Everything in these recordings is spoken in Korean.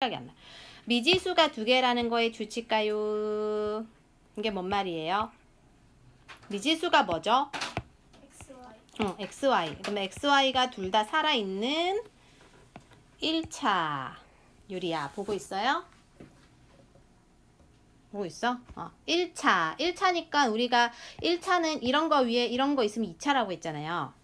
생각이 안 나. 미지수가 두 개라는 거에 주칠까요? 이게 뭔 말이에요? 미지수가 뭐죠? XY. XY. 그러면 XY가 둘 다 살아있는 1차. 유리야, 보고 있어요? 보고 있어? 1차. 1차니까 우리가 1차는 이런 거 위에 이런 거 있으면 2차라고 했잖아요.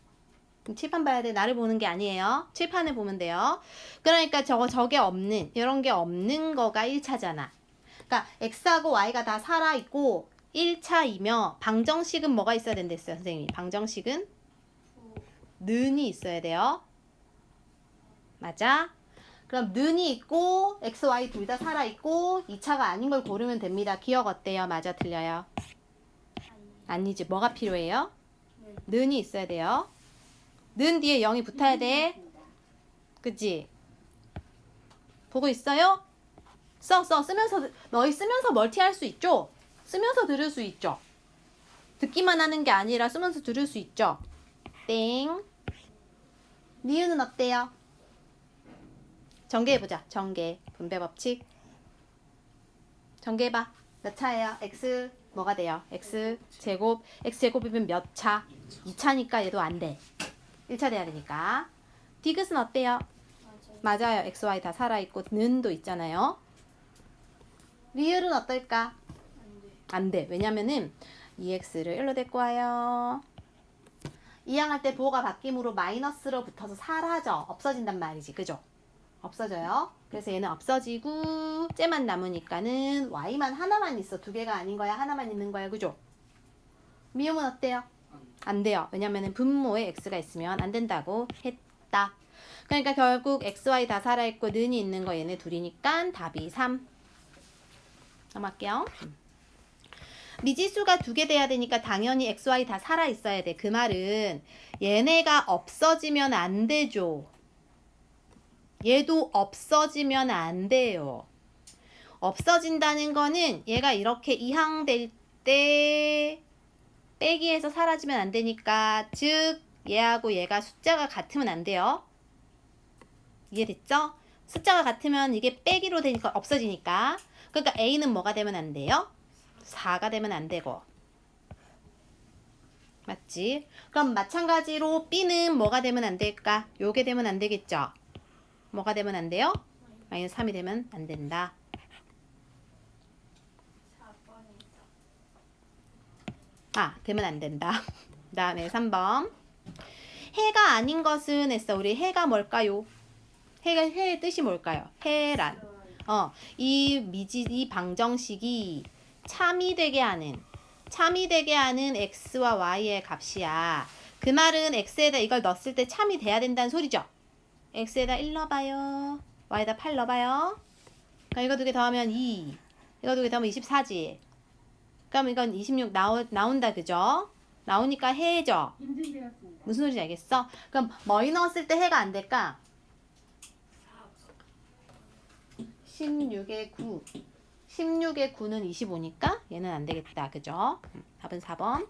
칠판 봐야 돼. 나를 보는 게 아니에요. 칠판을 보면 돼요. 그러니까 저게 없는, 이런 게 없는 거가 1차잖아. 그러니까 X하고 Y가 다 살아있고 1차이며 방정식은 뭐가 있어야 된댔어요, 선생님이. 방정식은 는이 있어야 돼요. 맞아? 그럼 는이 있고 X, Y 둘 다 살아있고 2차가 아닌 걸 고르면 됩니다. 기억 어때요? 맞아, 틀려요? 아니지. 뭐가 필요해요? 는이 있어야 돼요. 는 뒤에 0이 붙어야 돼. 그치? 보고 있어요? 쓰면서, 너희 쓰면서 멀티할 수 있죠? 쓰면서 들을 수 있죠? 듣기만 하는 게 아니라 쓰면서 들을 수 있죠? 땡. 니은은 어때요? 전개해보자. 전개. 분배 법칙. 전개해봐. 몇 차예요? X 뭐가 돼요? X 제곱. X 제곱이면 몇 차? 2차니까 얘도 안 돼. 1차 돼야 되니까. 디귿은 어때요? 맞아요. X, Y 다 살아있고 는도 있잖아요. 리을은 어떨까? 안 돼. 왜냐면은 EX를 1로 데리고 와요. 이항할 때 부호가 바뀜으로 마이너스로 붙어서 사라져. 없어진단 말이지. 그죠? 없어져요. 그래서 얘는 없어지고 쟤만 남으니까는 Y만 하나만 있어. 두 개가 아닌 거야. 하나만 있는 거야. 그죠? 미음은 어때요? 안 돼요. 왜냐면은 분모에 X가 있으면 안 된다고 했다. 그러니까 결국 X, Y 다 살아있고 는이 있는 거 얘네 둘이니까 답이 3. 넘어갈게요. 미지수가 두 개 돼야 되니까 당연히 X, Y 다 살아있어야 돼. 그 말은 얘네가 없어지면 안 되죠. 얘도 없어지면 안 돼요. 없어진다는 거는 얘가 이렇게 이항될 때 빼기해서 사라지면 안 되니까 즉 얘하고 얘가 숫자가 같으면 안 돼요. 이해됐죠? 숫자가 같으면 이게 빼기로 되니까 없어지니까. 그러니까 A는 뭐가 되면 안 돼요? 4가 되면 안 되고. 맞지? 그럼 마찬가지로 B는 뭐가 되면 안 될까? 요게 되면 안 되겠죠? 뭐가 되면 안 돼요? 마이너스 3이 되면 안 된다. 4번이다. 되면 안 된다. 그 다음에 3번. 해가 아닌 것은 했어. 우리 해가 뭘까요? 해의 뜻이 뭘까요? 해란. 이 방정식이 참이 되게 하는 X와 Y의 값이야. 그 말은 X에다 이걸 넣었을 때 참이 돼야 된다는 소리죠. X에다 1 넣어봐요. Y에다 8 넣어봐요. 그럼 이거 두 개 더하면 2. 이거 두 개 더하면 24지. 그럼 이건 26 나온다, 그죠? 나오니까 해죠. 무슨 소리인지 알겠어? 그럼 뭐이 넣었을 때 해가 안 될까? 16의 9. 16의 9는 25니까 얘는 안 되겠다. 그죠? 답은 4번.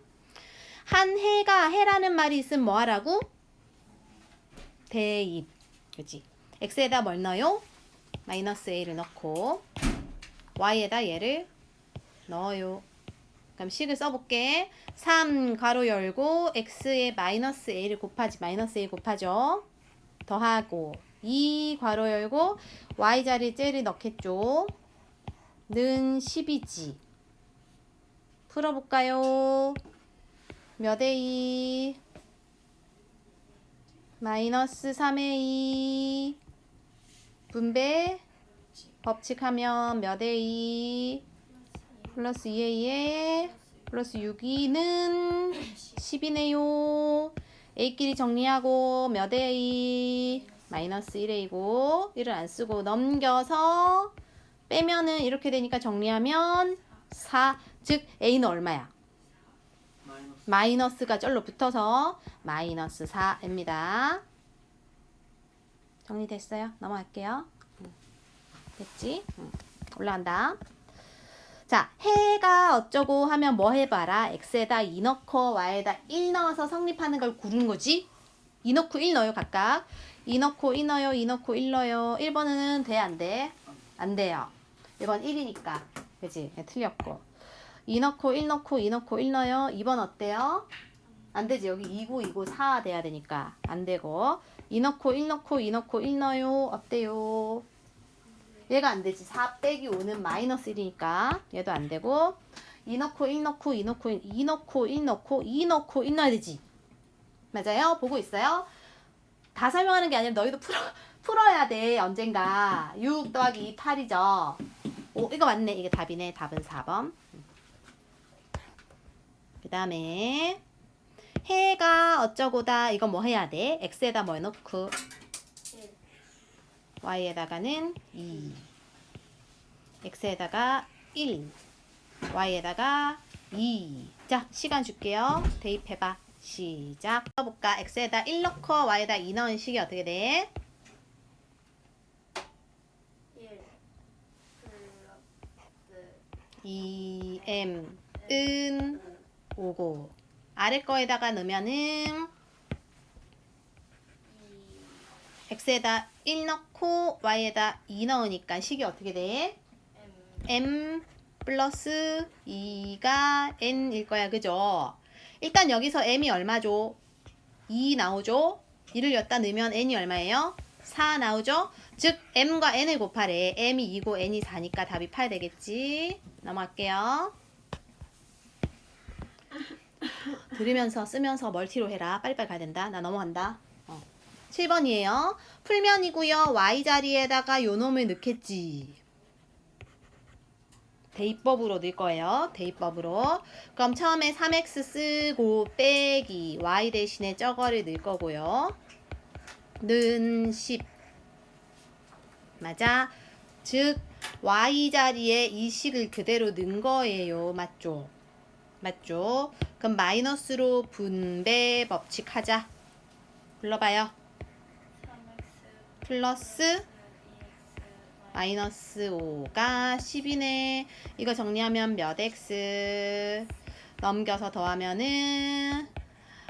한 해라는 말이 있으면 뭐 하라고? 대입. 그치? X에다 뭘 넣어요? 마이너스 A를 넣고 Y에다 얘를 넣어요. 그럼 식을 써볼게. 3 가로 열고 X에 마이너스 A를 곱하지. 마이너스 A 곱하죠. 더하고 2 괄호 열고 Y자리에 쟤를 넣겠죠. 는 10이지. 풀어볼까요? 몇 A? 마이너스 3의 2. 분배 법칙하면 몇 A? 플러스 2A에 플러스 6E는 10이네요. A끼리 정리하고 몇 A? 마이너스 1A고 1을 안 쓰고 넘겨서 빼면은 이렇게 되니까 정리하면 4. 즉 A는 얼마야? 마이너스가 쩔로 붙어서 마이너스 4입니다. 정리됐어요? 넘어갈게요. 됐지? 올라간다. 자, 해가 어쩌고 하면 뭐 해봐라. X에다 2 넣고 Y에다 1 넣어서 성립하는 걸 고르는 거지. 2 넣고 1 넣어요, 각각. 2 넣고 1 넣어요, 2 넣고 1 넣어요. 1번은 돼, 안 돼? 안 돼요. 이건 1이니까. 그지? 네, 틀렸고. 2 넣고 1 넣고 2 넣고 1 넣어요. 2번 어때요? 안 되지. 여기 2고 2고 4 돼야 되니까. 안 되고. 2 넣고 1 넣고 2 넣고 1 넣어요. 어때요? 얘가 안 되지. 4 빼기 5는 마이너스 1이니까. 얘도 안 되고. 2 넣고 1 넣고 2 넣고 2 넣고 1 넣고 2 넣고 1 넣어야 되지. 맞아요? 보고 있어요? 다 설명하는 게 아니라 너희도 풀어야 돼. 언젠가. 6 더하기 2 8이죠. 오, 이거 맞네. 이게 답이네. 답은 4번. 그 다음에 해가 어쩌고다. 이거 뭐 해야 돼? x에다 뭐 해놓고 1. y에다가는 2 x에다가 1 y에다가 2. 자, 시간 줄게요. 대입해봐. 시작. 써볼까? x에다 1 넣고 y에다 2 넣은 식이 어떻게 돼? 1 플러스 2m 은 5고 아래 거에다가 넣으면은 2 x에다 1 넣고 y에다 2 넣으니까 식이 어떻게 돼? M m 플러스 2가 n일 거야. 그죠? 일단 여기서 m이 얼마죠? 2 나오죠? 2를 여기다 넣으면 n이 얼마예요? 4 나오죠? 즉 m과 n을 곱하래. m이 2고 n이 4니까 답이 8 되겠지? 넘어갈게요. 들으면서 쓰면서 멀티로 해라. 빨리빨리 가야 된다. 나 넘어간다. 7번이에요. 풀면이고요. y자리에다가 요 놈을 넣겠지. 대입법으로 넣을 거예요. 대입법으로. 그럼 처음에 3x 쓰고 빼기 y 대신에 저거를 넣을 거고요. 는 10. 맞아? 즉 y자리에 이 식을 그대로 넣은 거예요. 맞죠? 맞죠? 그럼 마이너스로 분배 법칙 하자. 불러봐요. 3x 플러스 2x 마이너스 5가 10이네. 이거 정리하면 몇 x 넘겨서 더하면은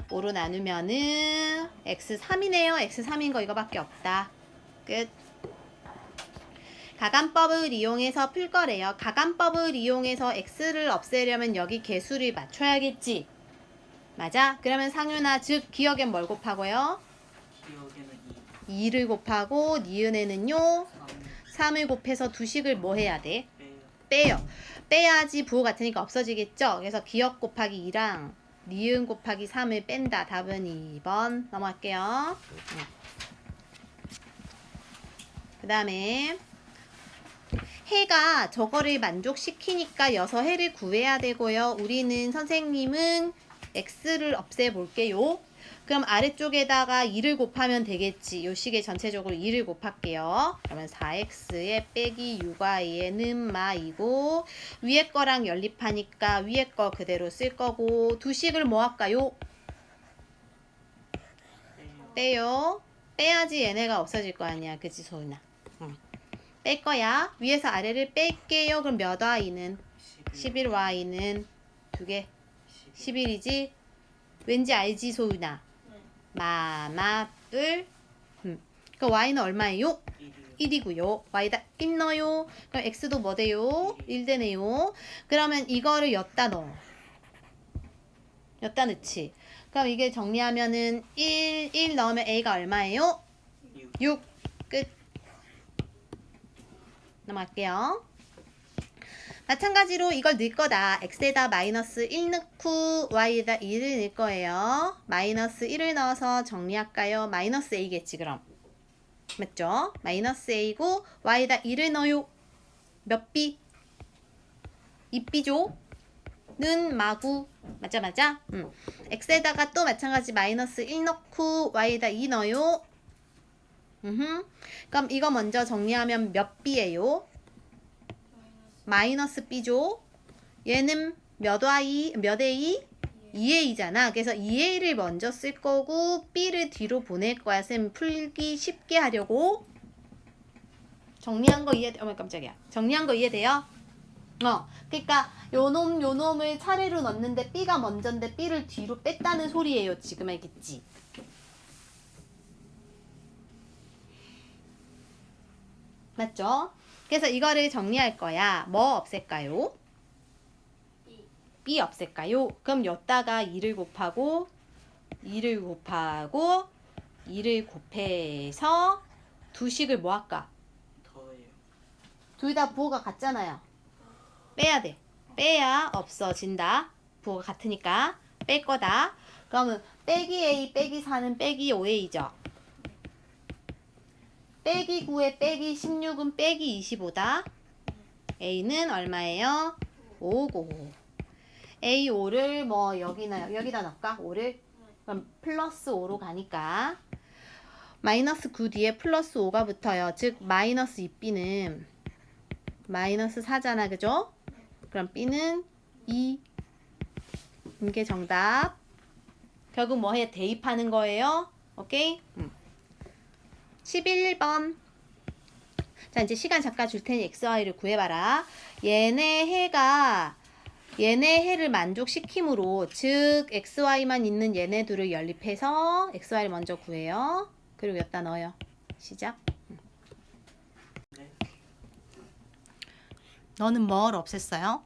5로 나누면은 x 3이네요. x 3인 거 이거밖에 없다. 끝. 가간법을 이용해서 풀 거래요. 가간법을 이용해서 x를 없애려면 여기 개수를 맞춰야겠지. 맞아? 그러면 상윤아 즉 기억엔 뭘 곱하고요? 기억에는 2를 곱하고 니은에는요 3 3을 곱해서 두 식을 뭐 해야 돼? 빼요. 빼요. 빼야지 부호 같으니까 없어지겠죠? 그래서 기억 곱하기 2랑 니은 곱하기 3을 뺀다. 답은 2번. 넘어갈게요. 그 다음에 해가 저거를 만족시키니까 여서 해를 구해야 되고요. 우리는 선생님은 x를 없애볼게요. 그럼 아래쪽에다가 2를 곱하면 되겠지. 요 식에 전체적으로 2를 곱할게요. 그러면 4x에 빼기 6y에는 마이고 위에 거랑 연립하니까 위에 거 그대로 쓸 거고 두 식을 뭐 할까요? 빼요. 빼야지 얘네가 없어질 거 아니야. 그치 소은아? 응. 뺄 거야. 위에서 아래를 뺄게요. 그럼 몇 y는? 11y는 2개. 11이지? 왠지 알지 소은아? 마마뿔. 그 y는 얼마예요? 1이고요. y다 1 넣어요. 그럼 x도 뭐 돼요? 1 되네요. 그러면 이거를 여기다 넣어. 여기다 넣지. 그럼 이게 정리하면은 1 넣으면 a가 얼마예요? 6. 끝. 넘어갈게요. 마찬가지로 이걸 넣을 거다. x에다 마이너스 1 넣고 y에다 2를 넣을 거예요. 마이너스 1을 넣어서 정리할까요? 마이너스 a겠지 그럼. 맞죠? 마이너스 a고 y에다 2를 넣어요. 몇 b? 2b죠? 는 마구. 맞아 맞아? x에다가 또 마찬가지 마이너스 1 넣고 y에다 2 넣어요. 그럼 이거 먼저 정리하면 몇 b예요? 마이너스 b죠. 얘는 몇 a? 2a잖아. 그래서 2a를 먼저 쓸 거고 b를 뒤로 보낼 거야. 쌤 풀기 쉽게 하려고. 정리한 거 이해? 어머 깜짝이야. 정리한 거 이해돼요? 그러니까 요 놈을 차례로 넣는데 b가 먼저인데 b를 뒤로 뺐다는 소리예요. 지금 알겠지? 맞죠? 그래서 이거를 정리할 거야. 뭐 없앨까요? B 없앨까요? 그럼 여기다가 2를 곱하고 2를 곱해서 두 식을 뭐 할까? 더해요. 둘 다 부호가 같잖아요. 빼야 돼. 빼야 없어진다. 부호가 같으니까 뺄 거다. 그러면 빼기 A 빼기 4는 빼기 5A죠. 빼기 9에 빼기 16은 빼기 25다. A는 얼마예요? 5고. A5를 뭐 여기다 넣을까? 5를? 그럼 플러스 5로 가니까 마이너스 9 뒤에 플러스 5가 붙어요. 즉 마이너스 2B는 마이너스 4잖아. 그죠? 그럼 B는 2. 이게 정답. 결국 뭐 해? 대입하는 거예요. 오케이? 11번. 자, 이제 시간 잠깐 줄 테니 XY를 구해봐라. 얘네 해를 만족시킴으로, 즉 XY만 있는 얘네 둘을 연립해서 XY를 먼저 구해요. 그리고 여기다 넣어요. 시작. 네. 너는 뭘 없앴어요?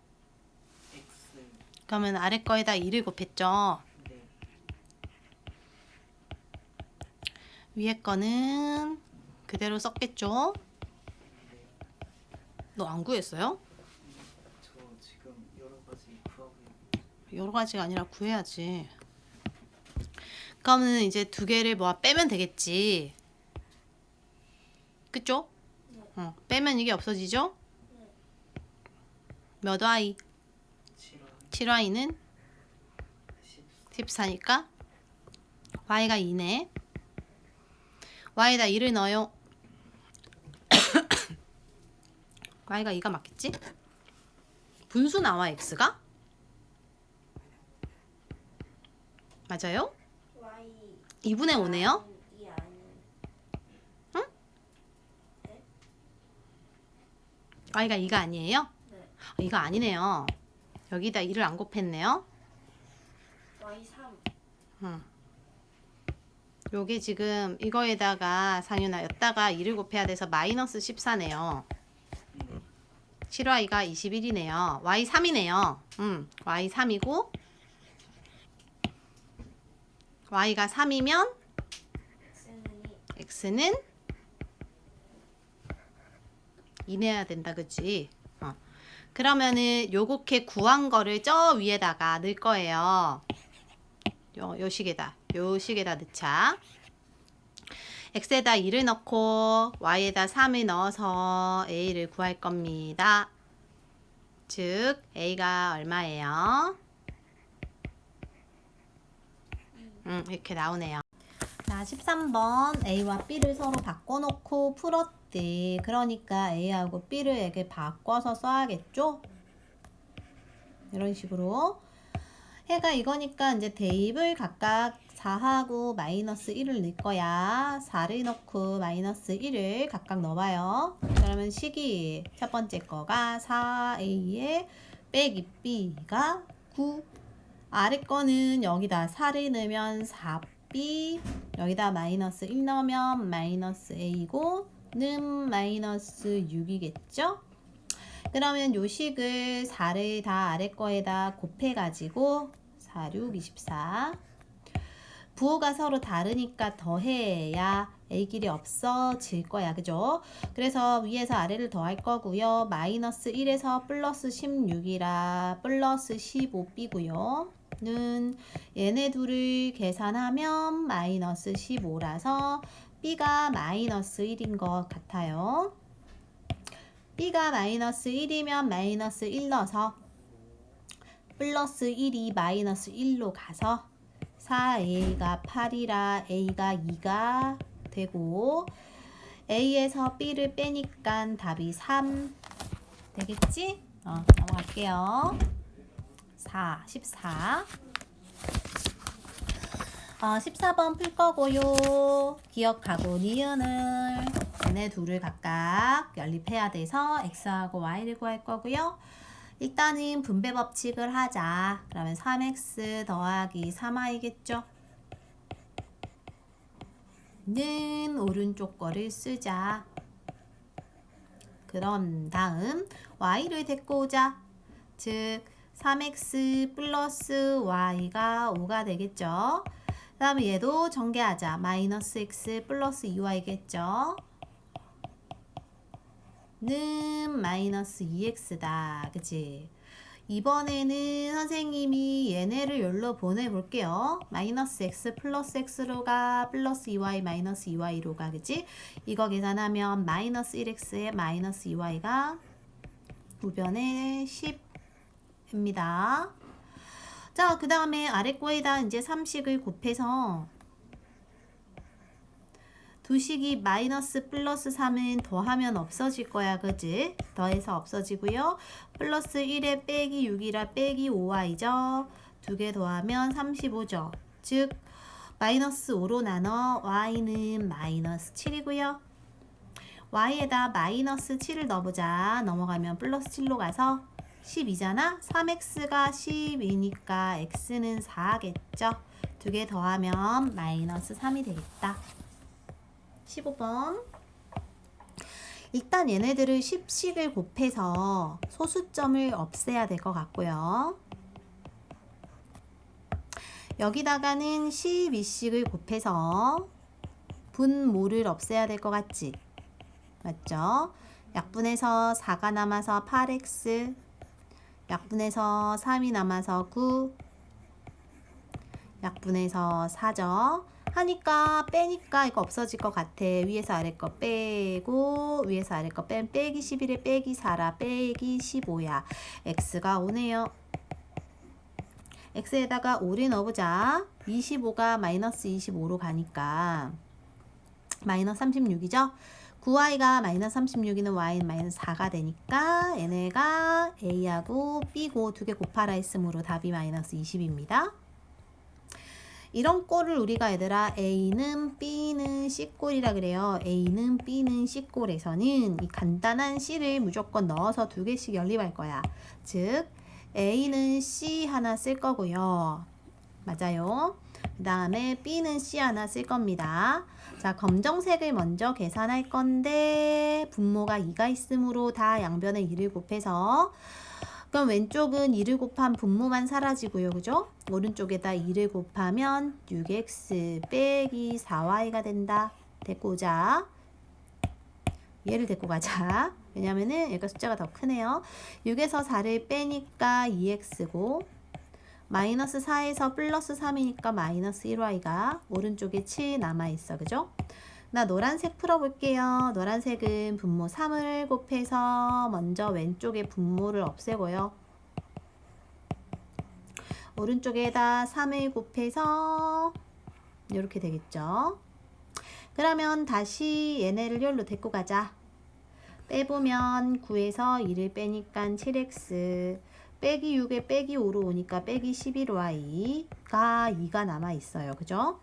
X. 그러면 아래 거에다 2를 곱했죠. 네. 위에 거는 그대로 썼겠죠. 네. 너 안 구했어요? 저 지금 여러 가지 구하고 여러 가지가 아니라 구해야지. 그러면 이제 두 개를 빼면 되겠지. 그쵸? 빼면 이게 없어지죠? 몇 Y? 7Y는 14니까 Y가 2네. Y에다 2를 넣어요. Y가 2가 맞겠지? 분수 나와 X가? 맞아요? Y 2분의 5네요? 이 아니. 응? Y가 2가 아니에요? 네. 2가 아니네요. 여기다 2를 안 곱했네요. Y 3. 요게 지금 이거에다가 상윤아 여기다가 2를 곱해야 돼서 마이너스 14네요. 7Y가 21이네요. Y 3이네요. Y 3이고 Y가 3이면 X는 2 내야 된다. 그치? 그러면은 요렇게 구한 거를 저 위에다가 넣을 거예요. 요 식에다 넣자. X에다 2를 넣고 Y에다 3을 넣어서 A를 구할 겁니다. 즉 A가 얼마예요? 이렇게 나오네요. 자, 13번 A와 B를 서로 바꿔놓고 풀었대. 그러니까 A하고 B를 이렇게 바꿔서 써야겠죠? 이런 식으로. 해가 이거니까 이제 대입을 각각 4하고 마이너스 1을 넣을 거야. 4를 넣고 마이너스 1을 각각 넣어봐요. 그러면 식이 첫 번째 거가 4A에 빼기 B가 9. 아래 거는 여기다 4를 넣으면 4B, 여기다 마이너스 1 넣으면 마이너스 A고 는 마이너스 6이겠죠? 그러면 요 식을 4를 다 아래 거에다 곱해가지고 4, 6, 24. 부호가 서로 다르니까 더해야 A끼리 없어질 거야. 그죠? 그래서 위에서 아래를 더할 거고요. 마이너스 1에서 플러스 16이라 플러스 15B고요. 는 얘네 둘을 계산하면 마이너스 15라서 B가 마이너스 1인 것 같아요. B가 마이너스 1이면 마이너스 1 넣어서 플러스 1이 마이너스 1로 가서 4A가 8이라 A가 2가 되고 A에서 B를 빼니까 답이 3 되겠지? 넘어갈게요. 14. 14번 풀 거고요. 기억하고 니은을 얘네 둘을 각각 연립해야 돼서 X하고 Y를 구할 거고요. 일단은 분배 법칙을 하자. 그러면 3X 더하기 3Y겠죠? 는 오른쪽 거를 쓰자. 그런 다음 y를 데리고 오자. 즉 3x 플러스 y가 5가 되겠죠. 그 다음에 얘도 전개하자. 마이너스 x 플러스 2y겠죠. 는 마이너스 2x다. 그치? 이번에는 선생님이 얘네를 열로 보내볼게요. 마이너스 x 플러스 x로 가, 플러스 2y 마이너스 2y로 가. 그치? 이거 계산하면 마이너스 1x에 마이너스 2y가 우변에 10입니다. 자, 그 다음에 아래 거에다 이제 3식을 곱해서 두식이 마이너스 플러스 3은 더하면 없어질 거야. 그지? 더해서 없어지고요. 플러스 1에 빼기 6이라 빼기 5y죠. 두 개 더하면 35죠. 즉 마이너스 5로 나눠 y는 마이너스 7이고요. y에다 마이너스 7을 넣어보자. 넘어가면 플러스 7로 가서 12잖아. 3x가 10이니까 x는 4겠죠. 두 개 더하면 마이너스 3이 되겠다. 15번. 일단 얘네들을 10식을 곱해서 소수점을 없애야 될 것 같고요. 여기다가는 12식을 곱해서 분모를 없애야 될 것 같지? 맞죠? 약분해서 4가 남아서 8x, 약분해서 3이 남아서 9, 약분해서 4죠. 하니까 빼니까 이거 없어질 것 같아. 위에서 아래 거 빼고 위에서 아래 거 빼면 빼기 11에 빼기 4라 빼기 15야. x가 5네요. x에다가 5를 넣어보자. 25가 마이너스 25로 가니까 마이너스 36이죠. 9y가 마이너스 36이는 y는 마이너스 4가 되니까 얘네가 a하고 b고 두 개 곱하라 했으므로 답이 마이너스 20입니다. 이런 꼴을 우리가 얘들아 A는 B는 C꼴이라 그래요. A는 B는 C꼴에서는 이 간단한 C를 무조건 넣어서 두 개씩 연립할 거야. 즉 A는 C 하나 쓸 거고요. 맞아요. 그 다음에 B는 C 하나 쓸 겁니다. 자, 검정색을 먼저 계산할 건데 분모가 2가 있으므로 다 양변에 2를 곱해서 그럼 왼쪽은 2를 곱한 분모만 사라지고요. 그죠? 오른쪽에다 2를 곱하면 6x 빼기 4y가 된다. 데리고 오자. 얘를 데리고 가자. 왜냐면은 얘가 숫자가 더 크네요. 6에서 4를 빼니까 2x고 마이너스 4에서 플러스 3이니까 마이너스 1y가 오른쪽에 7 남아있어. 그죠? 나 노란색 풀어볼게요. 노란색은 분모 3을 곱해서 먼저 왼쪽에 분모를 없애고요. 오른쪽에다 3을 곱해서 이렇게 되겠죠. 그러면 다시 얘네를 여기로 데리고 가자. 빼보면 9에서 2를 빼니까 7x 빼기 6에 빼기 5로 오니까 빼기 11y가 2가 남아있어요. 그죠?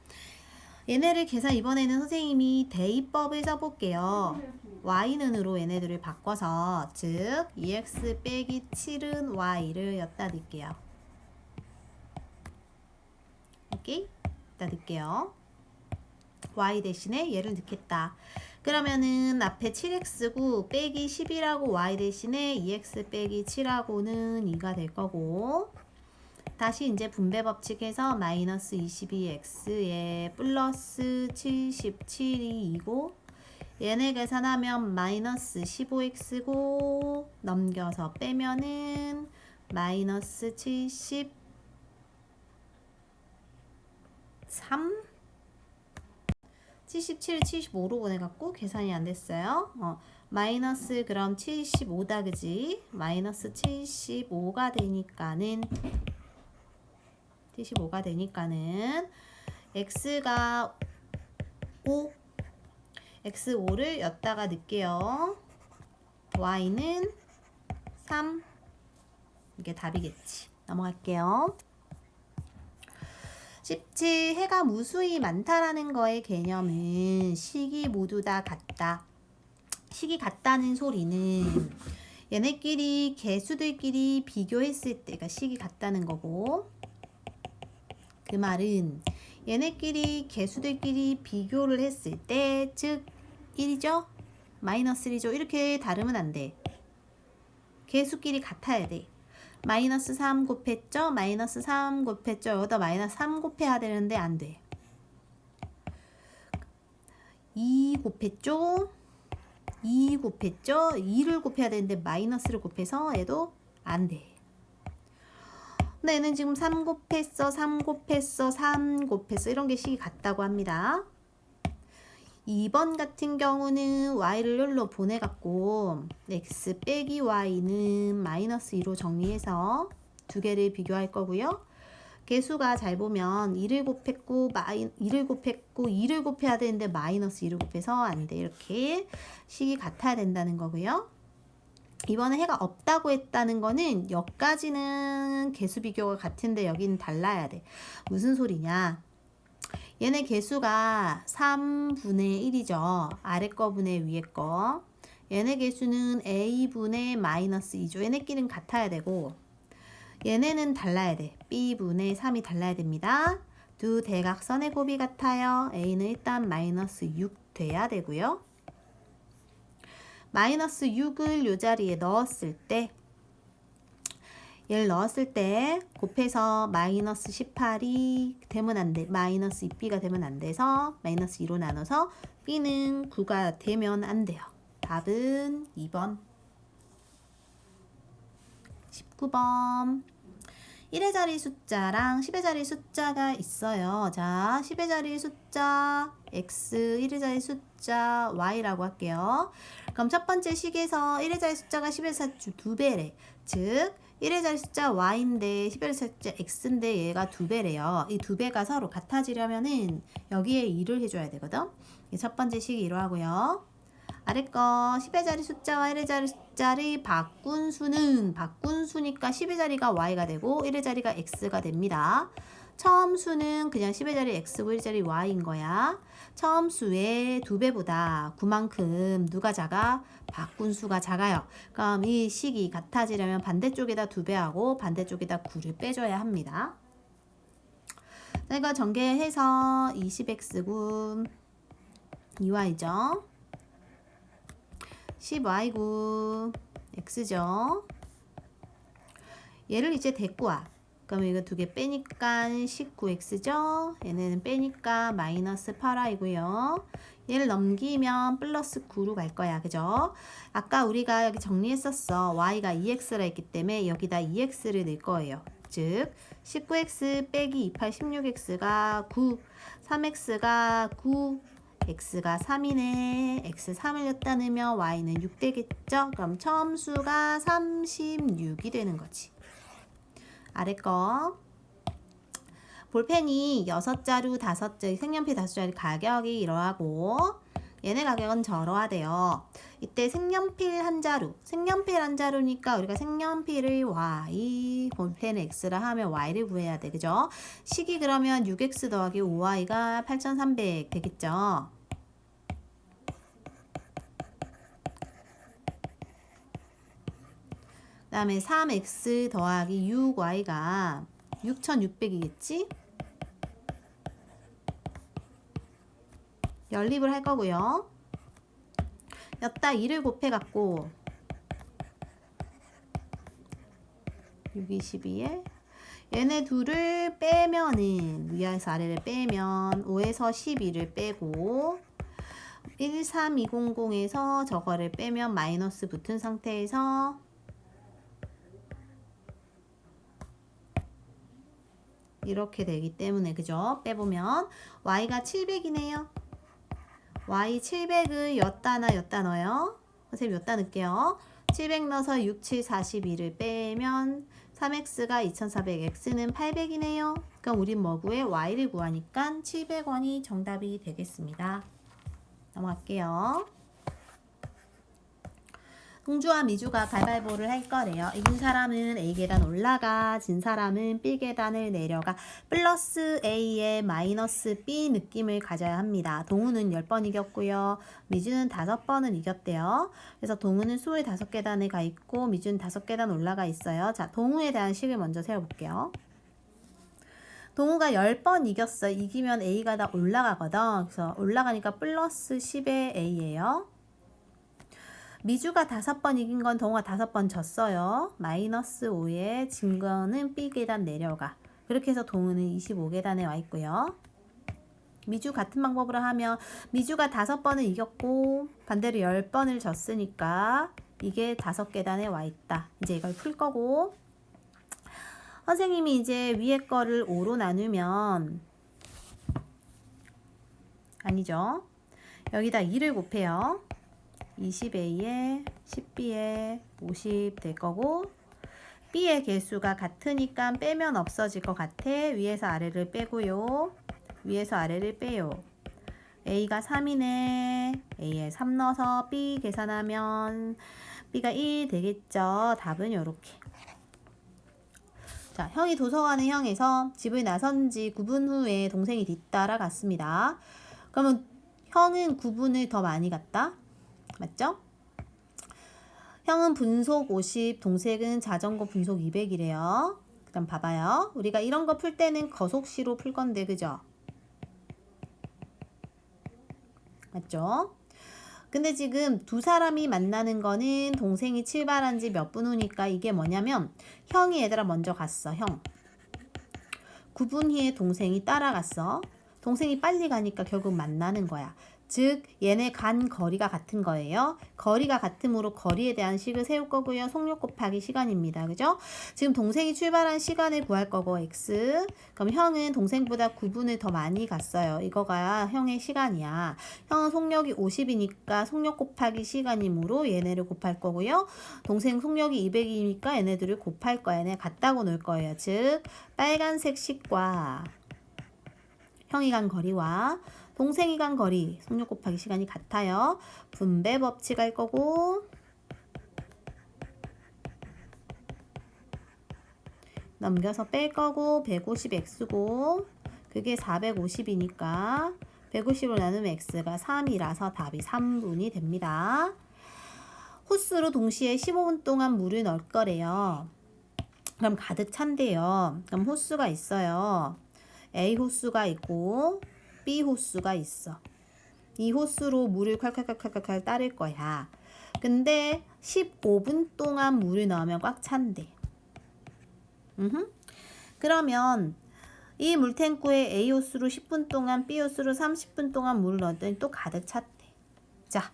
얘네를 계산 이번에는 선생님이 대입법을 써볼게요. y는으로 얘네들을 바꿔서 즉 2x 빼기 7은 y를 여기다 넣을게요. 오케이? 여기다 넣을게요. y 대신에 얘를 넣겠다. 그러면은 앞에 7x고 빼기 10이라고 y 대신에 2x 빼기 7하고는 2가 될 거고 다시 이제 분배 법칙에서 마이너스 22x에 플러스 77이 2고 얘네 계산하면 마이너스 15x고 넘겨서 빼면은 마이너스 73 77을 75로 보내갖고 계산이 안 됐어요. 마이너스 그럼 75다 그지? 마이너스 75가 되니까는 x가 5 x5를 여기다가 넣을게요. y는 3 이게 답이겠지. 넘어갈게요. 17. 해가 무수히 많다라는 거의 개념은 식이 모두 다 같다. 식이 같다는 소리는 얘네끼리 개수들끼리 비교했을 때가 식이 같다는 거고 그 말은 얘네끼리 개수들끼리 비교를 했을 때 즉 1이죠? 마이너스 1이죠. 이렇게 다르면 안 돼. 개수끼리 같아야 돼. 마이너스 3 곱했죠? 마이너스 3 곱했죠? 여기다 마이너스 3 곱해야 되는데 안 돼. 2 곱했죠? 2 곱했죠? 2를 곱해야 되는데 마이너스를 곱해서 얘도 안 돼. 근데 얘는 지금 3 곱했어, 3 곱했어, 3 곱했어 이런 게 식이 같다고 합니다. 2번 같은 경우는 y를 여기로 보내갖고 x 빼기 y는 마이너스 2로 정리해서 두 개를 비교할 거고요. 개수가 잘 보면 2를 곱했고 2를 곱해야 되는데 마이너스 2를 곱해서 안 돼. 이렇게 식이 같아야 된다는 거고요. 이번에 해가 없다고 했다는 거는 여기까지는 개수 비교가 같은데 여기는 달라야 돼. 무슨 소리냐? 얘네 개수가 3분의 1이죠. 아래 거분의 위에 거. 얘네 개수는 a분의 마이너스 2죠. 얘네끼리는 같아야 되고 얘네는 달라야 돼. b분의 3이 달라야 됩니다. 두 대각선의 곱이 같아요. a는 일단 마이너스 6 돼야 되고요. 마이너스 6을 요 자리에 넣었을 때 얘를 넣었을 때 곱해서 마이너스 18이 되면 안 돼. 마이너스 2b가 되면 안 돼서 마이너스 2로 나눠서 b는 9가 되면 안 돼요. 답은 2번. 19번. 1의 자리 숫자랑 10의 자리 숫자가 있어요. 자, 10의 자리 숫자 x, 1의 자리 숫자 y라고 할게요. 그럼 첫 번째 식에서 1의 자리 숫자가 10의 자리 숫자 2배래. 즉 1의 자리 숫자 y인데 10의 자리 숫자 x인데 얘가 2배래요. 이 2배가 서로 같아지려면은 여기에 2를 해줘야 되거든. 첫 번째 식이 이러하고요. 아래 거 10의 자리 숫자와 1의 자리 숫자를 바꾼 수는 바꾼 수니까 10의 자리가 y가 되고 1의 자리가 x가 됩니다. 처음 수는 그냥 10의 자리 x고 1의 자리 y인 거야. 처음 수의 2배보다 9만큼 누가 작아? 바꾼 수가 작아요. 그럼 이 식이 같아지려면 반대쪽에다 2배하고 반대쪽에다 9를 빼줘야 합니다. 자, 이거 전개해서 20x고 2y죠. 10y고 x죠. 얘를 이제 데리고 와. 그럼 이거 두 개 빼니까 19x죠. 얘는 빼니까 마이너스 8y고요. 얘를 넘기면 플러스 9로 갈 거야. 그죠? 아까 우리가 여기 정리했었어. y가 2x라 했기 때문에 여기다 2x를 넣을 거예요. 즉 19x 빼기 28 16x가 9, 3x가 9, x가 3이네. x 3을 여기다 넣으면 y는 6 되겠죠? 그럼 처음 수가 36이 되는 거지. 아래 거 볼펜이 6자루 5자루 색연필 5자루 가격이 이러하고 얘네 가격은 저러하대요. 이때 색연필 한 자루니까 우리가 색연필을 y, 볼펜 x라 하면 y를 구해야 돼. 그죠? 식이 그러면 6x 더하기 5y가 8300 되겠죠? 그 다음에 3x 더하기 6y가 6600이겠지? 연립을 할 거고요. 여기다 2를 곱해갖고 6, 22에 얘네 둘을 빼면은 위에서 아래를 빼면 5에서 12를 빼고 13200에서 저거를 빼면 마이너스 붙은 상태에서 이렇게 되기 때문에 그죠? 빼보면 y가 700이네요. y 700을 여따 넣어요. 선생님 여따 넣을게요. 700 넣어서 6, 7, 42를 빼면 3x가 2400, x는 800이네요. 그럼 우린 뭐 구해? y를 구하니까 700원이 정답이 되겠습니다. 넘어갈게요. 동주와 미주가 가위바위보를 할 거래요. 이긴 사람은 A 계단 올라가, 진 사람은 B 계단을 내려가. 플러스 A에 마이너스 B 느낌을 가져야 합니다. 동우는 10번 이겼고요. 미주는 5번을 이겼대요. 그래서 동우는 25계단에 가 있고 미주는 5계단 올라가 있어요. 자, 동우에 대한 식을 먼저 세워볼게요. 동우가 10번 이겼어. 이기면 A가 다 올라가거든. 그래서 올라가니까 플러스 10의 A예요. 미주가 5번 이긴 건 동호가 5번 졌어요. 마이너스 5에 진 거는 B계단 내려가. 그렇게 해서 동우는 25계단에 와 있고요. 미주 같은 방법으로 하면 미주가 5번을 이겼고 반대로 10번을 졌으니까 이게 5계단에 와 있다. 이제 이걸 풀 거고, 선생님이 이제 위에 거를 5로 나누면, 아니죠, 여기다 2를 곱해요. 20A에 10B에 50 될 거고, B의 개수가 같으니까 빼면 없어질 것 같아. 위에서 아래를 빼고요. 위에서 아래를 빼요. A가 3이네. A에 3 넣어서 B 계산하면 B가 1 되겠죠. 답은 요렇게. 자, 형이 도서관의 형에서 집을 나선 지 9분 후에 동생이 뒤따라 갔습니다. 그러면 형은 9분을 더 많이 갔다. 맞죠? 형은 분속 50, 동생은 자전거 분속 200이래요. 그 다음 봐봐요. 우리가 이런 거 풀 때는 거속시로 풀 건데, 그죠? 맞죠? 근데 지금 두 사람이 만나는 거는 동생이 출발한 지 몇 분 후니까 이게 뭐냐면, 형이 얘들아 먼저 갔어. 형. 9분 후에 동생이 따라갔어. 동생이 빨리 가니까 결국 만나는 거야. 즉 얘네 간 거리가 같은 거예요. 거리가 같으므로 거리에 대한 식을 세울 거고요. 속력 곱하기 시간입니다. 그죠? 지금 동생이 출발한 시간을 구할 거고 x. 그럼 형은 동생보다 9분을 더 많이 갔어요. 이거가 형의 시간이야. 형은 속력이 50이니까 속력 곱하기 시간이므로 얘네를 곱할 거고요. 동생 속력이 200이니까 얘네들을 곱할 거야. 얘네 같다고 놓을 거예요. 즉 빨간색 식과 형이 간 거리와 동생이 간 거리, 속력 곱하기 시간이 같아요. 분배 법칙 할 거고, 넘겨서 뺄 거고, 150x고, 그게 450이니까 150으로 나누면 x가 3이라서 답이 3분이 됩니다. 호스로 동시에 15분 동안 물을 넣을 거래요. 그럼 가득 찬대요. 그럼 호수가 있어요. A 호수가 있고 B 호수가 있어. 이 호수로 물을 콸콸콸콸콸 따를 거야. 근데 15분 동안 물을 넣으면 꽉 찬대. 그러면 이 물탱크에 A 호수로 10분 동안 B 호수로 30분 동안 물을 넣었더니 또 가득 찼대. 자,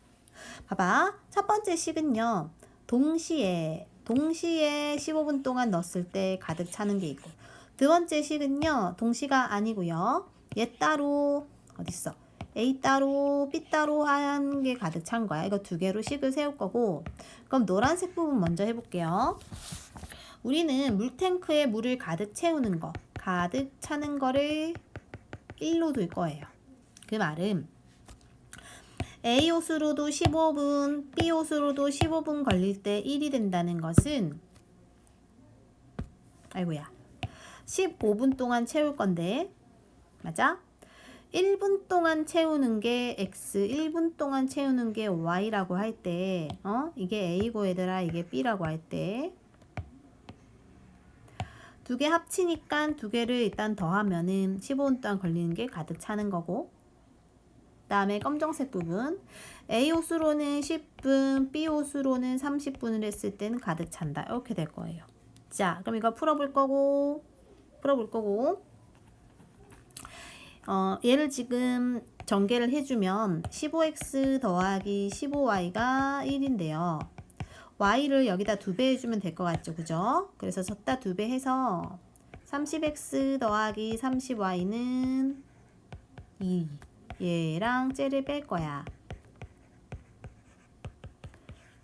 봐봐. 첫 번째 식은요. 동시에 15분 동안 넣었을 때 가득 차는 게 있고, 두 번째 식은요. 동시가 아니고요. 얘 따로 어딨어? A 따로 B 따로 한 게 가득 찬 거야. 이거 두 개로 식을 세울 거고, 그럼 노란색 부분 먼저 해볼게요. 우리는 물탱크에 물을 가득 채우는 거, 가득 차는 거를 1로 둘 거예요. 그 말은 A 호수로도 15분, B 호수로도 15분 걸릴 때 1이 된다는 것은, 아이고야, 15분 동안 채울 건데, 맞아? 1분 동안 채우는 게 X, 1분 동안 채우는 게 Y라고 할 때, 이게 A고 얘들아, 이게 B라고 할 때, 두 개 합치니까 두 개를 일단 더하면은 15분 동안 걸리는 게 가득 차는 거고, 그 다음에 검정색 부분, A 호수로는 10분, B 호수로는 30분을 했을 때는 가득 찬다. 이렇게 될 거예요. 자, 그럼 이거 풀어볼 거고, 얘를 지금 전개를 해주면 15x 더하기 15y가 1인데요. y를 여기다 2배 해주면 될 것 같죠? 그죠? 그래서 졌다 2배 해서 30x 더하기 30y는 2. 얘랑 쟤를 뺄 거야.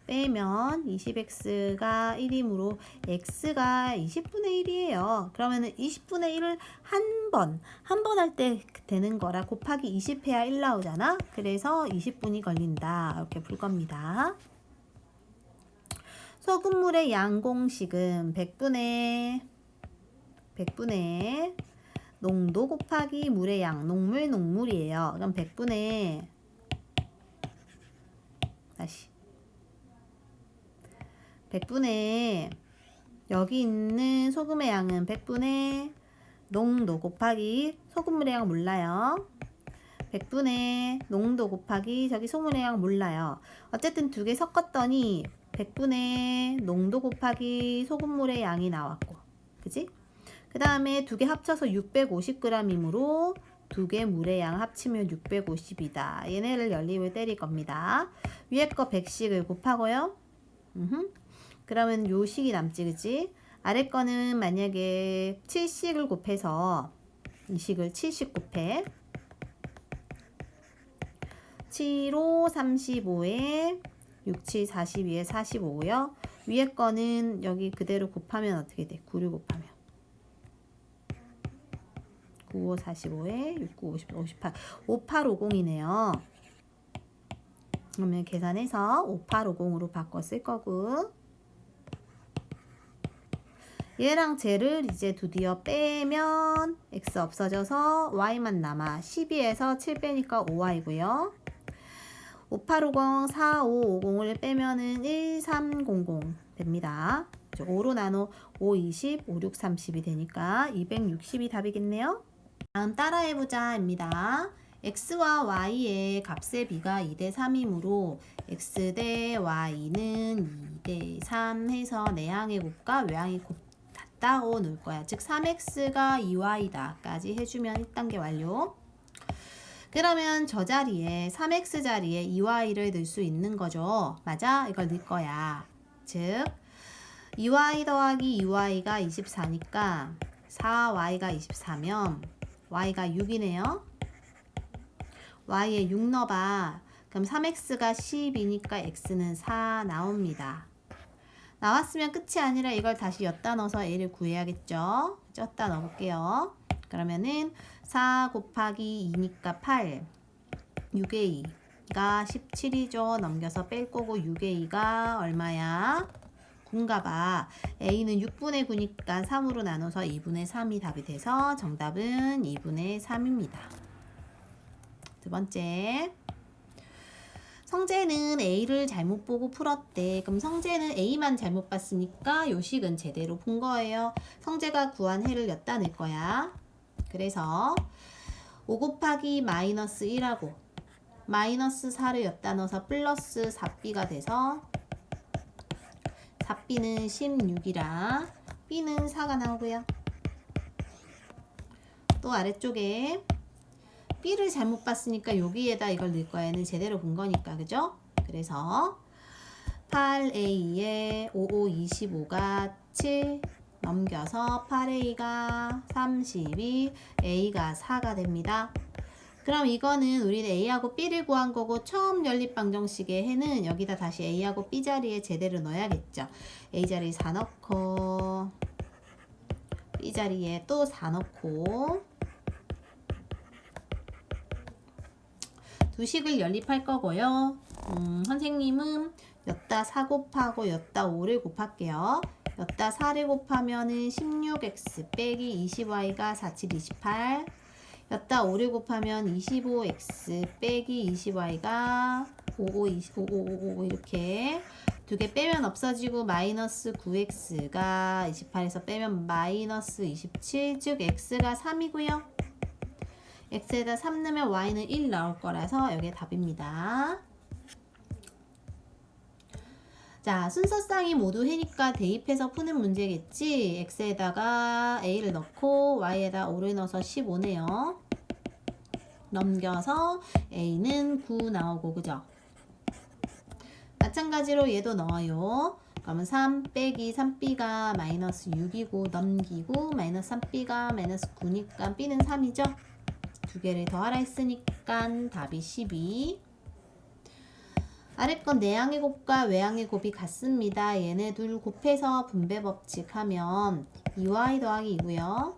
빼면 20x가 1이므로 x가 20분의 1이에요. 그러면은 20분의 1을 한 번 할 때 되는 거라 곱하기 20 해야 1 나오잖아. 그래서 20분이 걸린다. 이렇게 풀 겁니다. 소금물의 양 공식은 100분의 농도 곱하기 물의 양, 농물이에요. 그럼 100분의 다시 100분의 여기 있는 소금의 양은 100분의 농도 곱하기 소금물의 양 몰라요. 100분의 농도 곱하기 저기 소문의 양 몰라요. 어쨌든 두 개 섞었더니 100분의 농도 곱하기 소금물의 양이 나왔고, 그지? 그 다음에 두 개 합쳐서 650g이므로 두 개 물의 양 합치면 650이다. 얘네를 연립을 때릴 겁니다. 위에 거 100씩을 곱하고요. 그러면 요 식이 남지, 그지? 아래 거는 만약에 7씩을 곱해서 이 식을 7씩 곱해. 7, 5, 35에 6, 7, 42에 45요. 위에 거는 여기 그대로 곱하면 어떻게 돼? 9를 곱하면 9, 5, 45에 6, 9, 50, 58 5850이네요. 그러면 계산해서 5850으로 바꿔 쓸 거고, 얘랑 쟤를 이제 드디어 빼면 x 없어져서 y만 남아. 12에서 7 빼니까 5y고요. 5850, 4550을 빼면은 1300 됩니다. 5로 나눠 5, 20, 5, 6, 30이 되니까 260이 답이겠네요. 다음 따라해보자 입니다. x와 y의 값의 비가 2대 3이므로 x 대 y는 2대 3 해서 내항의 곱과 외항의 곱 같다고 놓을 거야. 즉 3x가 2y다 까지 해주면 1단계 완료. 그러면 저 자리에 3x 자리에 2y를 넣을 수 있는 거죠. 맞아? 이걸 넣을 거야. 즉 2y 더하기 2y가 24니까 4y가 24면 y가 6이네요. y에 6 넣어봐. 그럼 3x가 10이니까 x는 4 나옵니다. 나왔으면 끝이 아니라 이걸 다시 엿다 넣어서 a를 구해야겠죠. 엿다 넣어볼게요. 그러면은 4 곱하기 2니까 8, 6a가 17이죠. 넘겨서 뺄 거고 6a가 얼마야? 9인가 봐. a는 6분의 9니까 3으로 나눠서 2분의 3이 답이 돼서 정답은 2분의 3입니다. 두 번째. 성재는 a를 잘못 보고 풀었대. 그럼 성재는 a만 잘못 봤으니까 요식은 제대로 본 거예요. 성재가 구한 해를 엿다 낼 거야. 그래서 5 곱하기 마이너스 1하고 마이너스 4를 엿다 넣어서 플러스 4b가 돼서 4b는 16이라 b는 4가 나오고요. 또 아래쪽에 b를 잘못 봤으니까 여기에다 이걸 넣을 거야. 얘는 제대로 본 거니까, 그죠? 그래서 8a에 5, 5, 25가 7 넘겨서 8a가 32, a가 4가 됩니다. 그럼 이거는 우리는 a하고 b를 구한 거고 처음 연립 방정식의 해는 여기다 다시 a하고 b 자리에 제대로 넣어야겠죠. a 자리에 4 넣고 b 자리에 또 4 넣고 두 식을 연립할 거고요. 선생님은 엿다 4 곱하고 엿다 5를 곱할게요. 엿다 4를 곱하면은 16x 빼기 20y가 4, 7, 28. 엿다 5를 곱하면 25x 빼기 20y가 5, 5, 25, 5, 5, 이렇게 두 개 빼면 없어지고 마이너스 9x가 28에서 빼면 마이너스 27, 즉 x가 3이고요. x에다 3 넣으면 y는 1 나올 거라서 여기에 답입니다. 자, 순서쌍이 모두 해니까 대입해서 푸는 문제겠지. x에다가 a를 넣고 y에다 5를 넣어서 15네요. 넘겨서 a는 9 나오고, 그죠? 마찬가지로 얘도 넣어요. 그러면 3 빼기 3b가 마이너스 6이고 넘기고 마이너스 3b가 마이너스 9니까 b는 3이죠. 두 개를 더하라 했으니까 답이 12. 아래 건 내항의 곱과 외항의 곱이 같습니다. 얘네 둘 곱해서 분배 법칙하면 2y 더하기 2고요.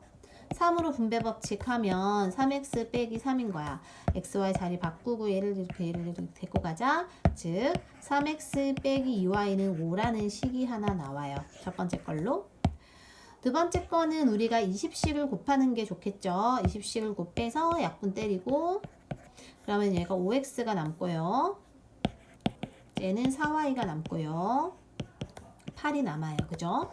3으로 분배 법칙하면 3x 빼기 3인 거야. xy 자리 바꾸고 얘를 이렇게 데리고 가자. 즉 3x 빼기 2y는 5라는 식이 하나 나와요. 첫 번째 걸로. 두 번째 거는 우리가 20식을 곱하는 게 좋겠죠. 20식을 곱해서 약분 때리고 그러면 얘가 5x가 남고요. 얘는 4y가 남고요. 8이 남아요. 그죠?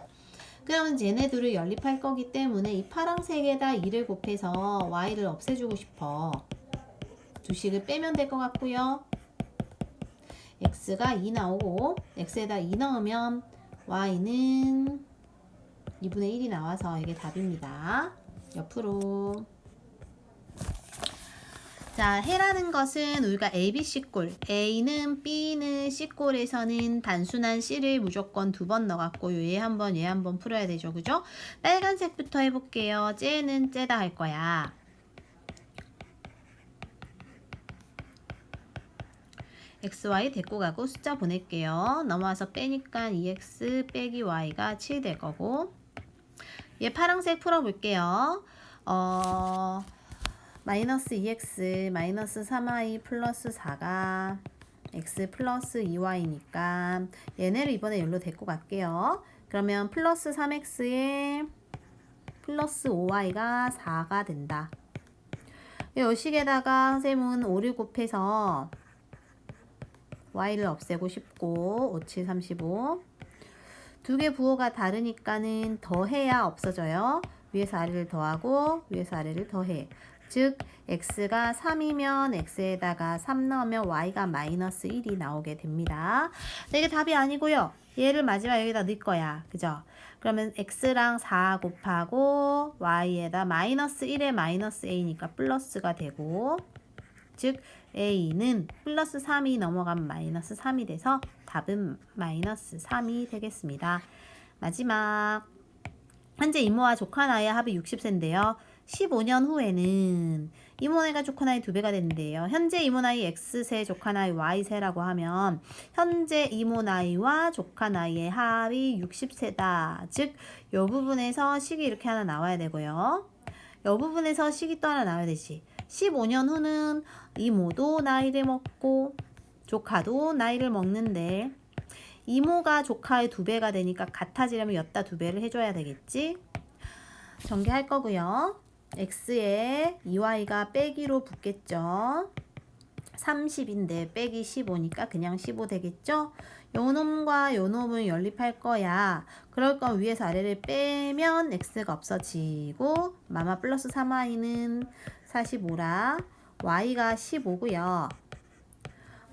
그러면 얘네들을 연립할 거기 때문에 이 파란색에다 2를 곱해서 y를 없애주고 싶어. 두식을 빼면 될 것 같고요. x가 2 나오고 x에다 2 넣으면 y는 2분의 1이 나와서 이게 답입니다. 옆으로. 자, 해라는 것은 우리가 ABC꼴, A는 B는 C꼴에서는 단순한 C를 무조건 2번 넣어갖고 얘 한 번 풀어야 되죠. 그죠? 빨간색부터 해볼게요. 쟤는 쟤다 할 거야. XY 데리고 가고 숫자 보낼게요. 넘어와서 빼니까 2X 빼기 Y가 7 될 거고, 얘 파란색 풀어볼게요. 마이너스 2x 마이너스 3y 플러스 4가 x 플러스 2y니까 얘네를 이번에 여기로 데리고 갈게요. 그러면 플러스 3x에 플러스 5y가 4가 된다. 여식에다가 선생님은 5를 곱해서 y를 없애고 싶고 5, 7, 35 두 개 부호가 다르니까는 더해야 없어져요. 위에서 아래를 더하고 위에서 아래를 더해. 즉 x가 3이면 x에다가 3 넣으면 y가 마이너스 1이 나오게 됩니다. 이게 답이 아니고요. 얘를 마지막 여기다 넣을 거야. 그죠? 그러면 x랑 4 곱하고 y에다 마이너스 1에 마이너스 a니까 플러스가 되고, 즉 a는 플러스 3이 넘어가면 마이너스 3이 돼서 답은 마이너스 3이 되겠습니다. 마지막, 현재 이모와 조카 나이의 합이 60세인데요. 15년 후에는 이모 나이가 조카 나이 2배가 되는데요. 현재 이모 나이 X세, 조카 나이 Y세라고 하면 현재 이모 나이와 조카 나이의 합이 60세다. 즉, 이 부분에서 식이 이렇게 하나 나와야 되고요. 이 부분에서 식이 또 하나 나와야 되지. 15년 후는 이모도 나이를 먹고 조카도 나이를 먹는데 이모가 조카의 2배가 되니까 같아지려면 여따 2배를 해줘야 되겠지. 전개할 거고요. x에 2y가 빼기로 붙겠죠. 30인데 빼기 15니까 그냥 15 되겠죠. 요 놈과 요 놈을 연립할 거야. 그럴 건 위에서 아래를 빼면 x가 없어지고 마마 플러스 3y는 45라 y가 15고요.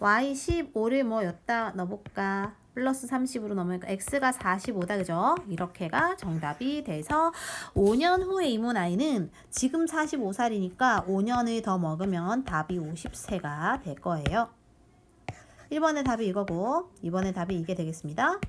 y 15를 뭐 여기다 넣어볼까? 플러스 30으로 넘으니까 x가 45다. 그죠? 이렇게가 정답이 돼서 5년 후에 이모 나이는 지금 45살이니까 5년을 더 먹으면 답이 50세가 될 거예요. 1번의 답이 이거고 2번의 답이 이게 되겠습니다.